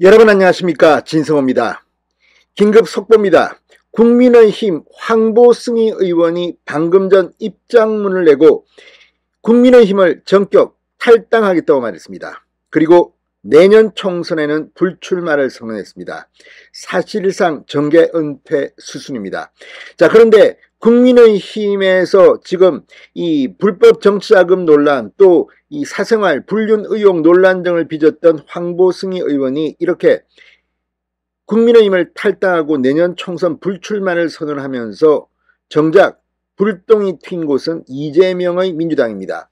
여러분 안녕하십니까, 진성호입니다. 긴급 속보입니다. 국민의힘 황보승희 의원이 방금 전 입장문을 내고 국민의힘을 전격 탈당하겠다고 말했습니다. 그리고 내년 총선에는 불출마를 선언했습니다. 사실상 정계 은퇴 수순입니다. 자, 그런데 국민의힘에서 지금 이 불법 정치자금 논란, 또 이 사생활 불륜 의혹 논란 등을 빚었던 황보승희 의원이 이렇게 국민의힘을 탈당하고 내년 총선 불출마를 선언하면서 정작 불똥이 튄 곳은 이재명의 민주당입니다.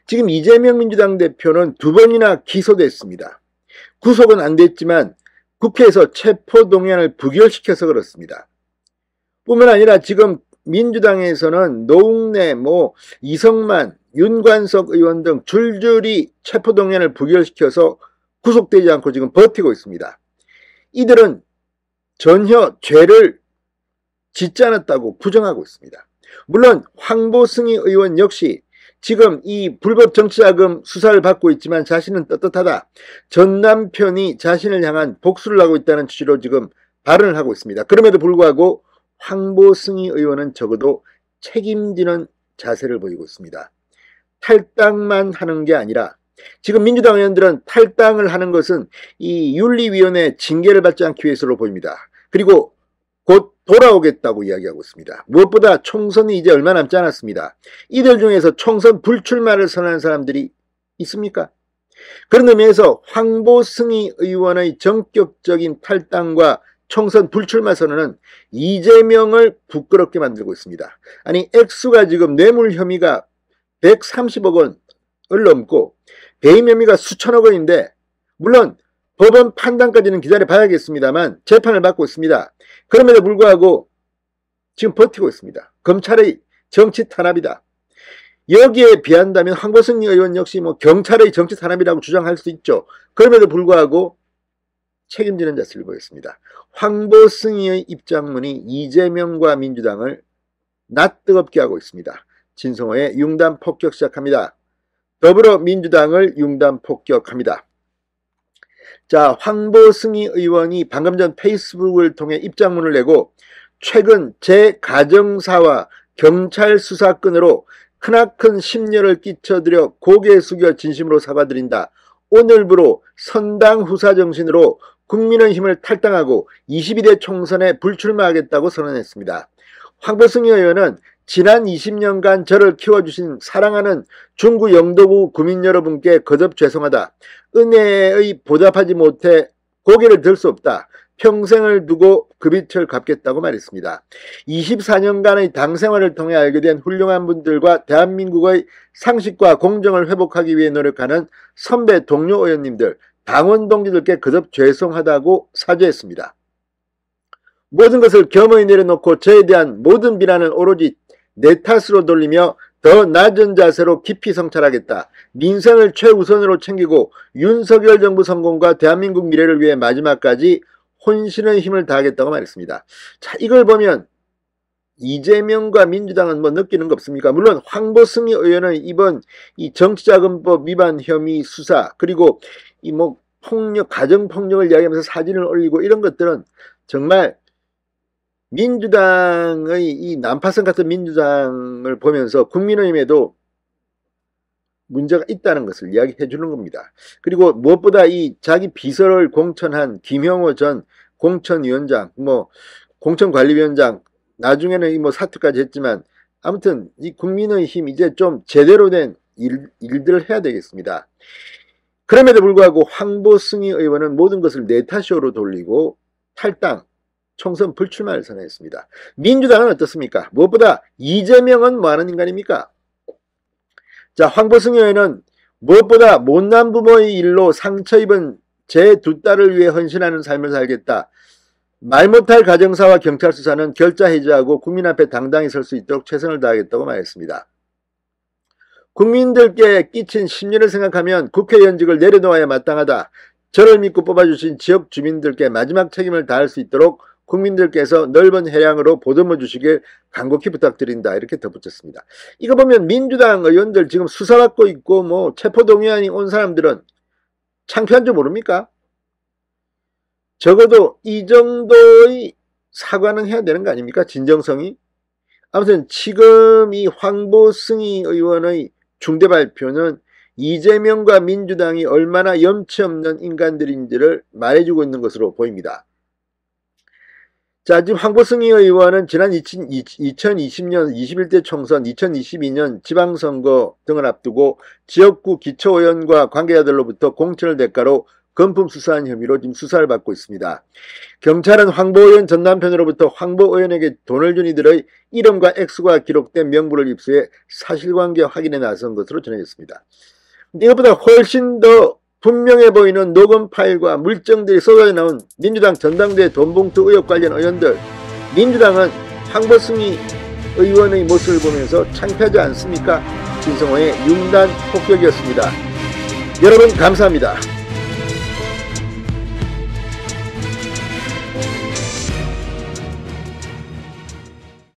지금 이재명 민주당 대표는 2번이나 기소됐습니다. 구속은 안 됐지만 국회에서 체포동의안을 부결시켜서 그렇습니다. 뿐만 아니라 지금 민주당에서는 노웅래, 이성만, 윤관석 의원 등 줄줄이 체포동의안을 부결시켜서 구속되지 않고 지금 버티고 있습니다. 이들은 전혀 죄를 짓지 않았다고 부정하고 있습니다. 물론 황보승희 의원 역시 지금 이 불법 정치자금 수사를 받고 있지만 자신은 떳떳하다, 전 남편이 자신을 향한 복수를 하고 있다는 취지로 지금 발언을 하고 있습니다. 그럼에도 불구하고 황보승희 의원은 적어도 책임지는 자세를 보이고 있습니다. 탈당만 하는 게 아니라 지금 민주당 의원들은 탈당을 하는 것은 이 윤리위원회 징계를 받지 않기 위해서로 보입니다. 그리고 곧 돌아오겠다고 이야기하고 있습니다. 무엇보다 총선이 이제 얼마 남지 않았습니다. 이들 중에서 총선 불출마를 선언한 사람들이 있습니까? 그런 의미에서 황보승희 의원의 전격적인 탈당과 총선 불출마 선언은 이재명을 부끄럽게 만들고 있습니다. 아니, 액수가 지금 뇌물 혐의가 130억 원을 넘고 배임 혐의가 수천억 원인데, 물론 법원 판단까지는 기다려 봐야겠습니다만 재판을 받고 있습니다. 그럼에도 불구하고 지금 버티고 있습니다. 검찰의 정치 탄압이다. 여기에 비한다면 황보승희 의원 역시 경찰의 정치 탄압이라고 주장할 수 있죠. 그럼에도 불구하고 책임지는 자세를 보였습니다. 황보승희의 입장문이 이재명과 민주당을 낯뜨겁게 하고 있습니다. 진성호의 융단 폭격 시작합니다. 더불어민주당을 융단 폭격합니다. 자, 황보승희 의원이 방금 전 페이스북을 통해 입장문을 내고 최근 제 가정사와 경찰 수사건으로 크나큰 심려를 끼쳐드려 고개 숙여 진심으로 사과드린다. 오늘부로 선당 후사 정신으로 국민의힘을 탈당하고 22대 총선에 불출마하겠다고 선언했습니다. 황보승희 의원은 지난 20년간 저를 키워주신 사랑하는 중구 영도구 구민 여러분께 거듭 죄송하다. 은혜의 보답하지 못해 고개를 들 수 없다. 평생을 두고 그 빛을 갚겠다고 말했습니다. 24년간의 당 생활을 통해 알게 된 훌륭한 분들과 대한민국의 상식과 공정을 회복하기 위해 노력하는 선배 동료 의원님들, 당원 동지들께 거듭 죄송하다고 사죄했습니다. 모든 것을 겸허히 내려놓고 저에 대한 모든 비난은 오로지 내 탓으로 돌리며 더 낮은 자세로 깊이 성찰하겠다. 민생을 최우선으로 챙기고 윤석열 정부 성공과 대한민국 미래를 위해 마지막까지 혼신의 힘을 다하겠다고 말했습니다. 자, 이걸 보면 이재명과 민주당은 느끼는 거 없습니까? 물론 황보승희 의원은 이번 이 정치자금법 위반 혐의 수사, 그리고 이 폭력, 가정폭력을 이야기하면서 사진을 올리고 이런 것들은 정말 민주당의 이 난파선 같은 민주당을 보면서 국민의힘에도 문제가 있다는 것을 이야기해 주는 겁니다. 그리고 무엇보다 이 자기 비서를 공천한 김형호 전 공천위원장, 공천관리위원장, 나중에는 이 사퇴까지 했지만, 아무튼 이 국민의힘 이제 좀 제대로 된 일들을 해야 되겠습니다. 그럼에도 불구하고 황보승희 의원은 모든 것을 내 탓으로 돌리고 탈당, 총선 불출마를 선언했습니다. 민주당은 어떻습니까? 무엇보다 이재명은 뭐하는 인간입니까? 자, 황보승희 의원은 무엇보다 못난 부모의 일로 상처 입은 제 2딸을 위해 헌신하는 삶을 살겠다. 말 못할 가정사와 경찰 수사는 결자 해제하고 국민 앞에 당당히 설 수 있도록 최선을 다하겠다고 말했습니다. 국민들께 끼친 심려를 생각하면 국회의원직을 내려놓아야 마땅하다. 저를 믿고 뽑아주신 지역 주민들께 마지막 책임을 다할 수 있도록 국민들께서 넓은 해량으로 보듬어 주시길 간곡히 부탁드린다. 이렇게 덧붙였습니다. 이거 보면 민주당 의원들 지금 수사받고 있고 체포동의안이 온 사람들은 창피한 줄 모릅니까? 적어도 이 정도의 사과는 해야 되는 거 아닙니까? 진정성이. 아무튼 지금 이 황보승희 의원의 중대 발표는 이재명과 민주당이 얼마나 염치 없는 인간들인지를 말해주고 있는 것으로 보입니다. 자, 지금 황보승희 의원은 지난 2020년 21대 총선, 2022년 지방선거 등을 앞두고 지역구 기초의원과 관계자들로부터 공천을 대가로 금품 수사한 혐의로 지금 수사를 받고 있습니다. 경찰은 황보 의원 전 남편으로부터 황보 의원에게 돈을 준 이들의 이름과 액수가 기록된 명부를 입수해 사실관계 확인에 나선 것으로 전해졌습니다. 이것보다 훨씬 더 분명해 보이는 녹음 파일과 물증들이 쏟아져 나온 민주당 전당대회 돈봉투 의혹 관련 의원들, 민주당은 황보승희 의원의 모습을 보면서 창피하지 않습니까? 진성호의 융단 폭격이었습니다. 여러분 감사합니다.